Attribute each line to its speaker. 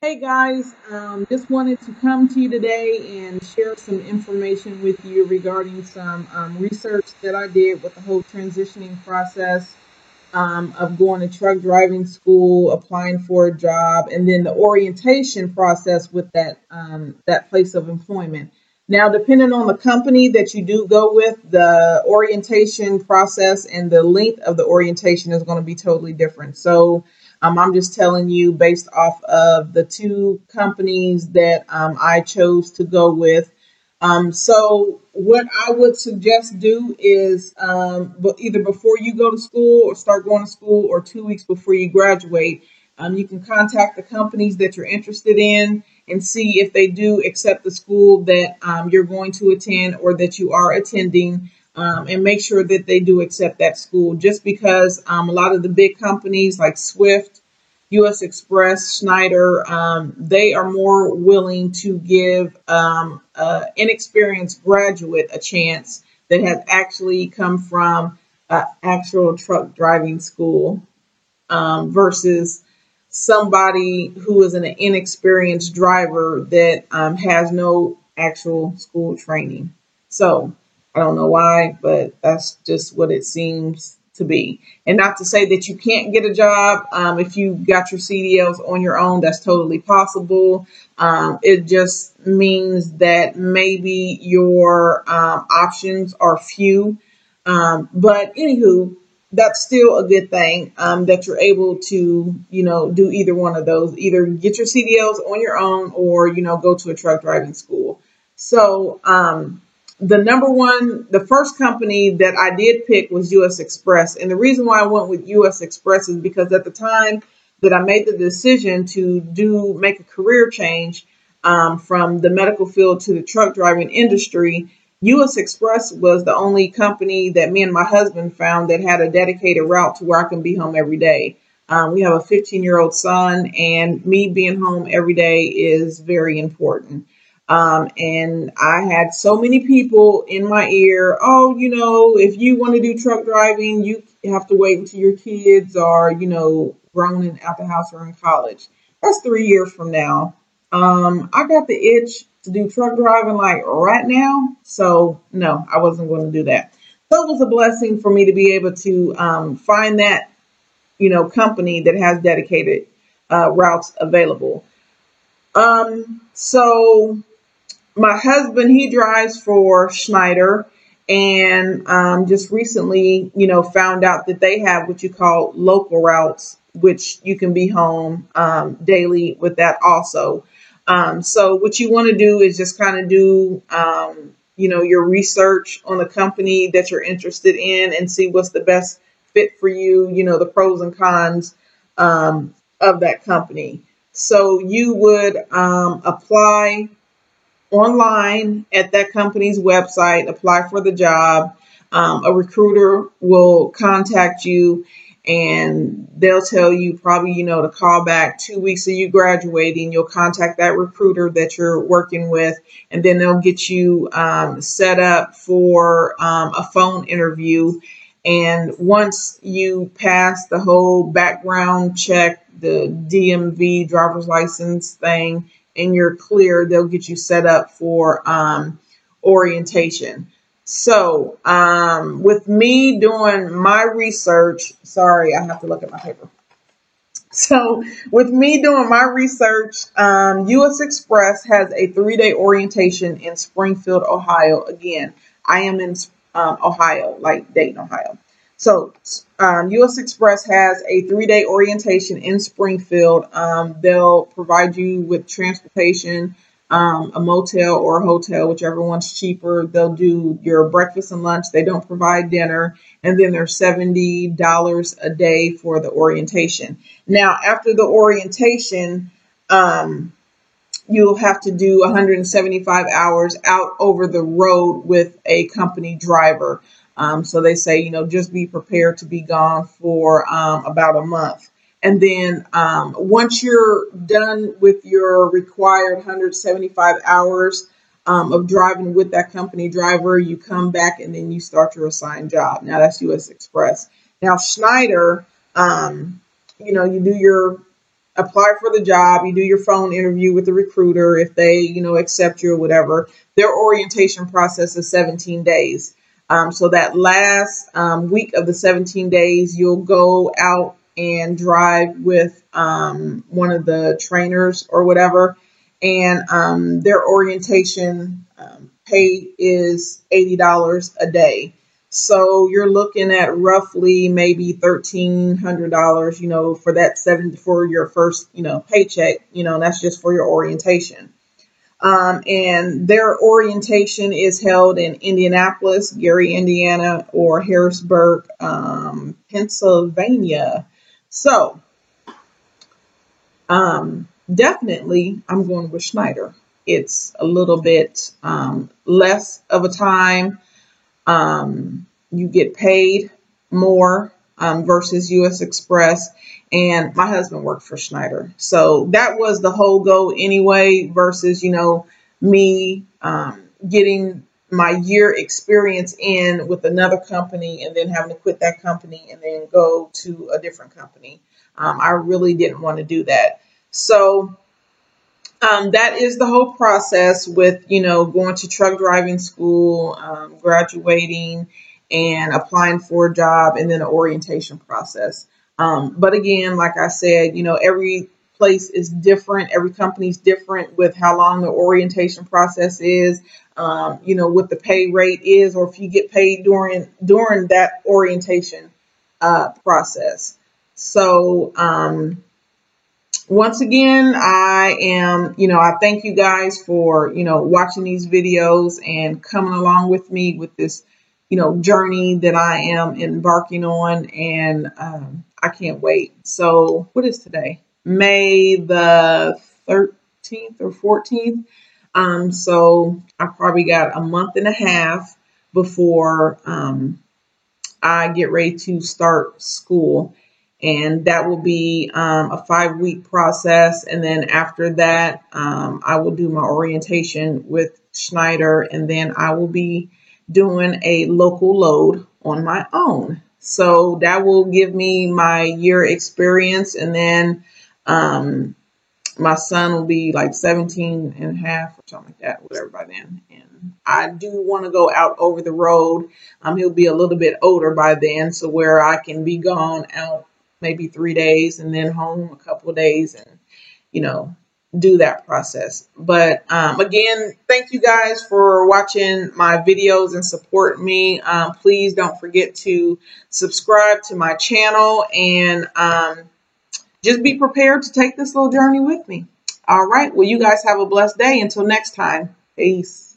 Speaker 1: Hey guys, just wanted to come to you today and share some information with you regarding some research that I did with the whole transitioning process of going to truck driving school, applying for a job, and then the orientation process with that place of employment. Now, depending on the company that you do go with, the orientation process and the length of the orientation is going to be totally different. So, I'm just telling you based off of the two companies that I chose to go with. So what I would suggest do is either before you go to school or start going to school or 2 weeks before you graduate, you can contact the companies that you're interested in and see if they do accept the school that you're going to attend or that you are attending. And make sure that they do accept that school just because a lot of the big companies like Swift, US Express, Schneider, they are more willing to give inexperienced graduate a chance that has actually come from actual truck driving school versus somebody who is an inexperienced driver that has no actual school training. So I don't know why, but that's just what it seems to be. And not to say that you can't get a job if you got your CDLs on your own, that's totally possible. It just means that maybe your options are few. But anywho, that's still a good thing that you're able to, do either one of those. Either get your CDLs on your own or, go to a truck driving school. So, the first company that I did pick was US Express. And the reason why I went with US Express is because at the time that I made the decision to make a career change from the medical field to the truck driving industry, US Express was the only company that me and my husband found that had a dedicated route to where I can be home every day. We have a 15-year-old son, and me being home every day is very important. And I had so many people in my ear. Oh, if you want to do truck driving, you have to wait until your kids are, grown and out the house or in college. That's 3 years from now. I got the itch to do truck driving like right now. So no, I wasn't going to do that. So it was a blessing for me to be able to find that, company that has dedicated routes available. So my husband, he drives for Schneider and just recently, found out that they have what you call local routes, which you can be home daily with that also. So what you want to do is just kind of do, your research on the company that you're interested in and see what's the best fit for you, the pros and cons of that company. So you would apply online at that company's website, apply for the job. A recruiter will contact you and they'll tell you probably, to call back 2 weeks of you graduating. You'll contact that recruiter that you're working with, and then they'll get you set up for a phone interview. And once you pass the whole background check, the DMV driver's license thing, and you're clear, they'll get you set up for orientation. So, with me doing my research, sorry, I have to look at my paper. So, with me doing my research, US Express has a 3-day orientation in Springfield, Ohio. Again, I am in Ohio, like Dayton, Ohio. So, US Express has a 3-day orientation in Springfield. They'll provide you with transportation, a motel or a hotel, whichever one's cheaper. They'll do your breakfast and lunch. They don't provide dinner. And then there's $70 a day for the orientation. Now, after the orientation, you'll have to do 175 hours out over the road with a company driver. So they say, just be prepared to be gone for about a month. And then once you're done with your required 175 hours of driving with that company driver, you come back and then you start your assigned job. Now that's US Express. Now Schneider, you do your apply for the job. You do your phone interview with the recruiter. If they, accept you or whatever, their orientation process is 17 days. So that last week of the 17 days, you'll go out and drive with one of the trainers or whatever. And their orientation pay is $80 a day. So you're looking at roughly maybe $1,300, for your first, paycheck. That's just for your orientation. And their orientation is held in Indianapolis, Gary, Indiana, or Harrisburg, Pennsylvania. So definitely I'm going with Schneider. It's a little bit less of a time. You get paid more versus U.S. Express. And my husband worked for Schneider. So that was the whole goal anyway, versus, me getting my year experience in with another company and then having to quit that company and then go to a different company. I really didn't want to do that. So that is the whole process with, going to truck driving school, graduating, and applying for a job, and then an orientation process. But again, like I said, every place is different. Every company is different with how long the orientation process is, what the pay rate is, or if you get paid during that orientation process. So, once again, I thank you guys for, watching these videos and coming along with me with this, journey that I am embarking on. And I can't wait. So what is today? May the 13th or 14th. So I probably got a month and a half before I get ready to start school. And that will be a 5-week process. And then after that, I will do my orientation with Schneider. And then I will be doing a local load on my own. So that will give me my year experience. And then my son will be like 17 and a half or something like that, whatever by then. And I do want to go out over the road. He'll be a little bit older by then, so where I can be gone out maybe 3 days and then home a couple of days and, do that process. But again, thank you guys for watching my videos and supporting me. Please don't forget to subscribe to my channel and just be prepared to take this little journey with me. All right. Well, you guys have a blessed day. Until next time. Peace.